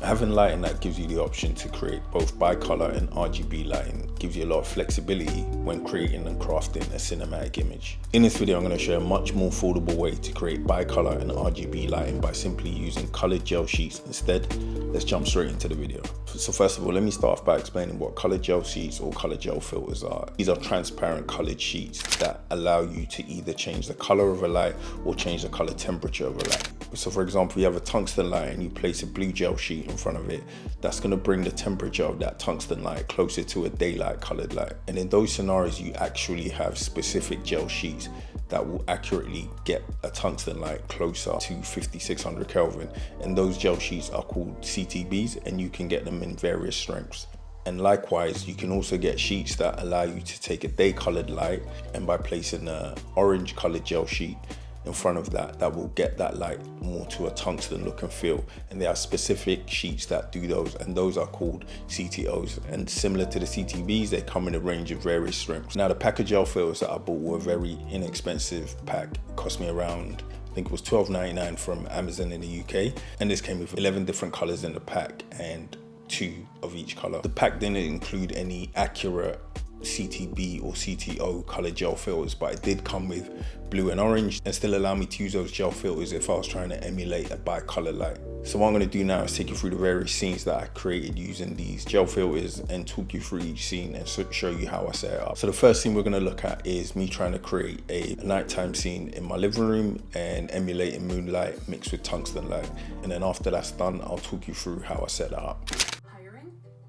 Having lighting that gives you the option to create both bicolor and RGB lighting gives you a lot of flexibility when creating and crafting a cinematic image. In this video, I'm going to show a much more affordable way to create bicolor and RGB lighting by simply using colored gel sheets instead. Let's jump straight into the video. So first of all, let me start off by explaining what colored gel sheets or colored gel filters are. These are transparent colored sheets that allow you to either change the color of a light or change the color temperature of a light. So for example, you have a tungsten light and you place a blue gel sheet in front of it. That's going to bring the temperature of that tungsten light closer to a daylight colored light. And in those scenarios, you actually have specific gel sheets that will accurately get a tungsten light closer to 5600 Kelvin. And those gel sheets are called CTBs, and you can get them in various strengths. And likewise, you can also get sheets that allow you to take a day colored light, and by placing an orange colored gel sheet in front of that, that will get that light more to a tungsten look and feel. And there are specific sheets that do those, and those are called CTOs. And similar to the CTBs, they come in a range of various strengths. Now, the pack of gel filters that I bought were a very inexpensive pack. It cost me around, I think it was $12.99 from Amazon in the UK. And this came with 11 different colors in the pack and 2 of each color. The pack didn't include any accurate CTB or CTO colored gel filters, but it did come with blue and orange and still allow me to use those gel filters if I was trying to emulate a bicolor light. So what I'm going to do now is take you through the various scenes that I created using these gel filters and talk you through each scene and show you how I set it up. So the first scene we're going to look at is me trying to create a nighttime scene in my living room and emulating moonlight mixed with tungsten light. And then after that's done, I'll talk you through how I set it up.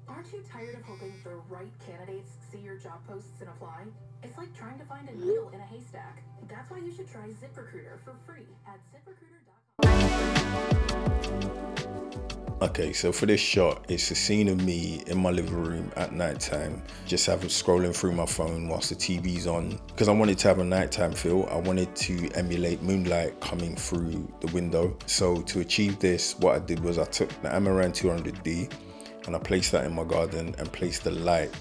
Aren't you tired of hoping the right candidates see your job posts and apply? It's like trying to find a needle in a haystack. That's why you should try ZipRecruiter for free at ZipRecruiter.com. Okay, so for this shot, it's a scene of me in my living room at nighttime, just scrolling through my phone whilst the TV's on. Because I wanted to have a nighttime feel, I wanted to emulate moonlight coming through the window. So to achieve this, what I did was I took the Amaran 200D and I placed that in my garden and placed the light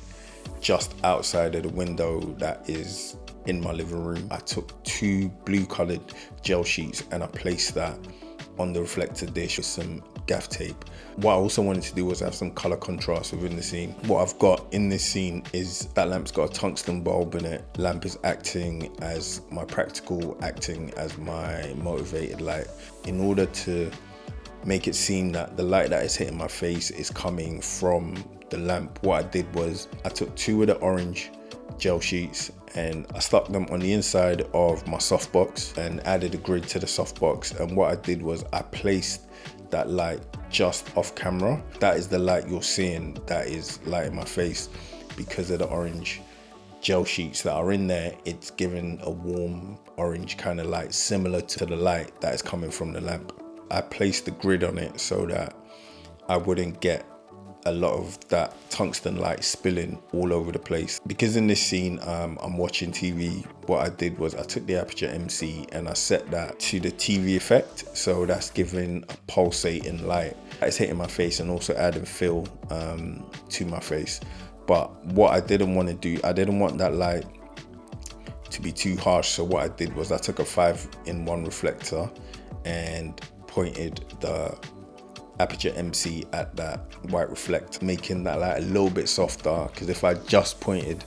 just outside of the window that is in my living room. I took 2 blue colored gel sheets and I placed that on the reflector dish with some gaff tape. What I also wanted to do was have some color contrast within the scene. What I've got in this scene is that lamp's got a tungsten bulb in it. Lamp is acting as my practical, acting as my motivated light. In order to make it seem that the light that is hitting my face is coming from the lamp, what I did was I took 2 of the orange gel sheets and I stuck them on the inside of my softbox and added a grid to the softbox. And what I did was I placed that light just off camera. That is the light you're seeing that is lighting my face. Because of the orange gel sheets that are in there, it's giving a warm orange kind of light similar to the light that is coming from the lamp. I placed the grid on it so that I wouldn't get a lot of that tungsten light spilling all over the place. Because in this scene, I'm watching TV, what I did was I took the Aperture MC and I set that to the TV effect. So that's giving a pulsating light. It's hitting my face and also adding feel to my face. But what I didn't want to do, I didn't want that light to be too harsh. So what I did was I took a 5-in-1 reflector and pointed the Aperture MC at that white reflect, making that light a little bit softer, because if I just pointed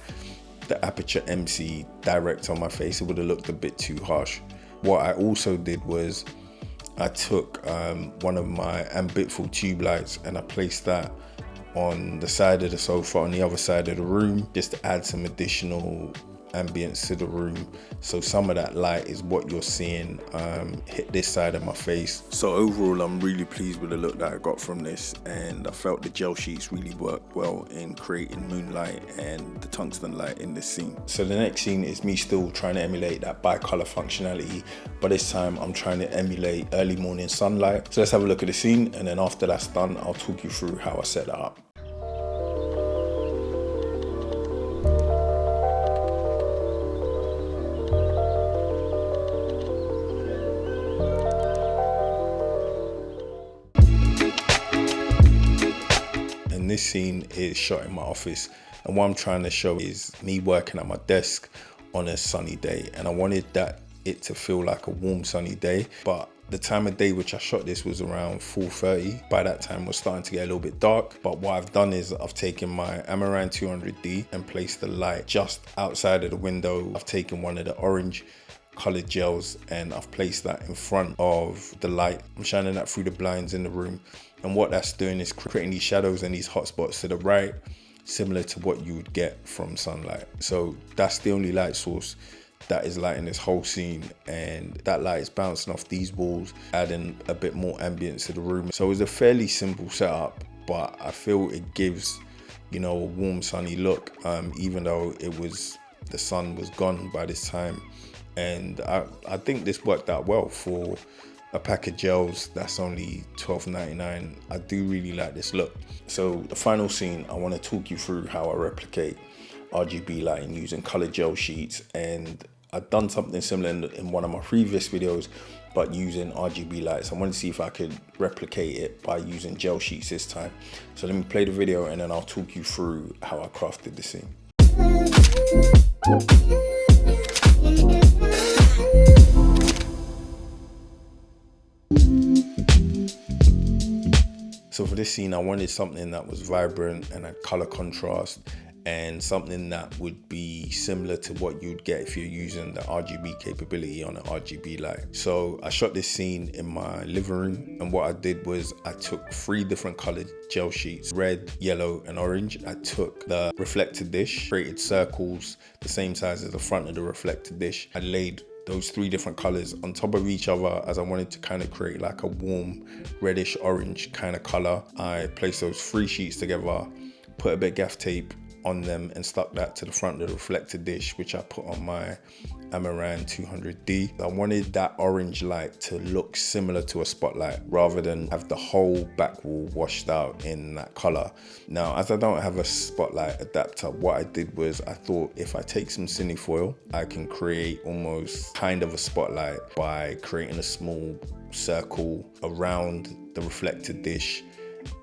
the Aperture MC direct on my face, it would have looked a bit too harsh. What I also did was I took one of my Ambitful tube lights and I placed that on the side of the sofa on the other side of the room, just to add some additional ambience to the room. So some of that light is what you're seeing hit this side of my face. So overall, I'm really pleased with the look that I got from this, and I felt the gel sheets really worked well in creating moonlight and the tungsten light in this scene. So the next scene is me still trying to emulate that bicolor functionality, but this time I'm trying to emulate early morning sunlight. So let's have a look at the scene, and then after that's done, I'll talk you through how I set that up. This scene is shot in my office, and what I'm trying to show is me working at my desk on a sunny day, and I wanted it to feel like a warm sunny day, but The time of day which I shot this was around 4:30. By that time, we're starting to get a little bit dark. But what I've done is I've taken my Amaran 200D and placed the light just outside of the window. I've taken one of the orange colored gels and I've placed that in front of the light. I'm shining that through the blinds in the room. And what that's doing is creating these shadows and these hot spots to the right, similar to what you would get from sunlight. So that's the only light source that is lighting this whole scene, and that light is bouncing off these walls, adding a bit more ambience to the room. So it's a fairly simple setup, but I feel it gives, you know, a warm sunny look, even though the sun was gone by this time. And I think this worked out well for a pack of gels that's only $12.99. I do really like this look. So the final scene, I want to talk you through how I replicate RGB lighting using colored gel sheets, and I've done something similar in one of my previous videos, but using RGB lights. I wanted to see if I could replicate it by using gel sheets this time. So let me play the video and then I'll talk you through how I crafted the scene. So for this scene, I wanted something that was vibrant and had color contrast, and something that would be similar to what you'd get if you're using the RGB capability on an RGB light. So I shot this scene in my living room, and what I did was I took 3 different colored gel sheets, red, yellow, and orange. I took the reflector dish, created circles the same size as the front of the reflector dish. I laid those 3 different colors on top of each other as I wanted to kind of create like a warm reddish orange kind of color. I placed those 3 sheets together, put a bit of gaff tape on them and stuck that to the front of the reflector dish, which I put on my Amaran 200D. I wanted that orange light to look similar to a spotlight rather than have the whole back wall washed out in that color. Now, as I don't have a spotlight adapter, what I did was I thought if I take some cinefoil, I can create almost kind of a spotlight by creating a small circle around the reflector dish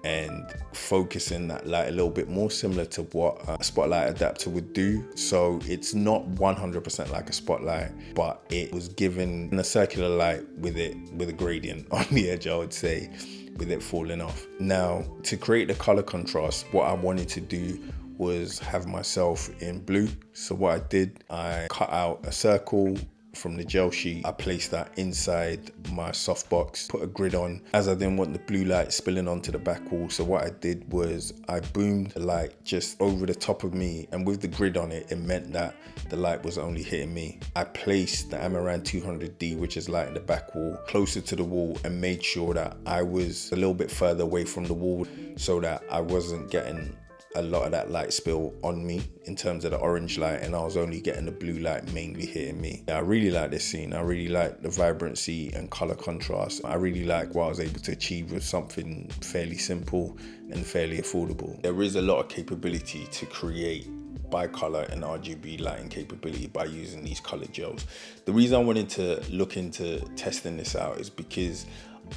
and focusing that light a little bit more similar to what a spotlight adapter would do. So it's not 100% like a spotlight, but it was given a circular light with a gradient on the edge, I would say, with it falling off. Now, to create the color contrast, what I wanted to do was have myself in blue. So what I did, I cut out a circle from the gel sheet. I placed that inside my softbox, put a grid on, as I didn't want the blue light spilling onto the back wall. So what I did was I boomed the light just over the top of me, and with the grid on it, it meant that the light was only hitting me. I placed the Amaran 200D, which is lighting the back wall, closer to the wall, and made sure that I was a little bit further away from the wall so that I wasn't getting a lot of that light spill on me in terms of the orange light, and I was only getting the blue light mainly hitting me. I really like this scene. I really like the vibrancy and color contrast. I really like what I was able to achieve with something fairly simple and fairly affordable. There is a lot of capability to create bicolor and RGB lighting capability by using these colored gels. The reason I wanted to look into testing this out is because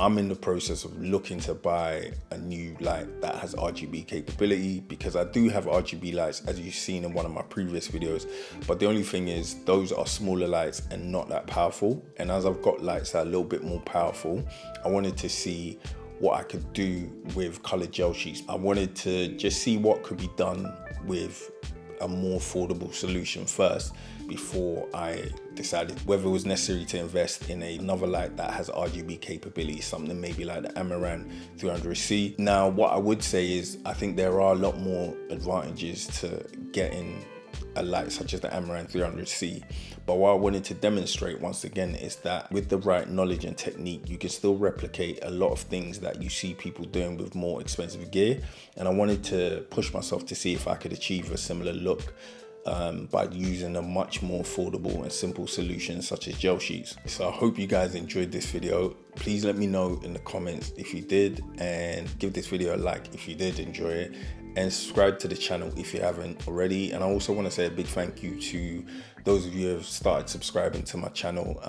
I'm in the process of looking to buy a new light that has RGB capability, because I do have RGB lights, as you've seen in one of my previous videos, but the only thing is those are smaller lights and not that powerful. And as I've got lights that are a little bit more powerful, I wanted to see what I could do with colored gel sheets. I wanted to just see what could be done with a more affordable solution first before I decided whether it was necessary to invest in another light that has RGB capability, something maybe like the Amaran 300C. Now, what I would say is I think there are a lot more advantages to getting a light such as the Amaran 300C. But what I wanted to demonstrate once again is that with the right knowledge and technique, you can still replicate a lot of things that you see people doing with more expensive gear. And I wanted to push myself to see if I could achieve a similar look by using a much more affordable and simple solution such as gel sheets. So I hope you guys enjoyed this video. Please let me know in the comments if you did, and give this video a like if you did enjoy it, and subscribe to the channel if you haven't already. And I also want to say a big thank you to those of you who have started subscribing to my channel.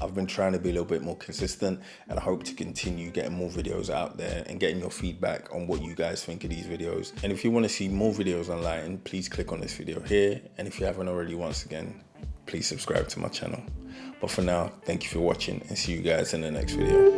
I've been trying to be a little bit more consistent, and I hope to continue getting more videos out there and getting your feedback on what you guys think of these videos. And if you want to see more videos on lighting, please click on this video here. And if you haven't already, once again, please subscribe to my channel. But for now, thank you for watching and see you guys in the next video.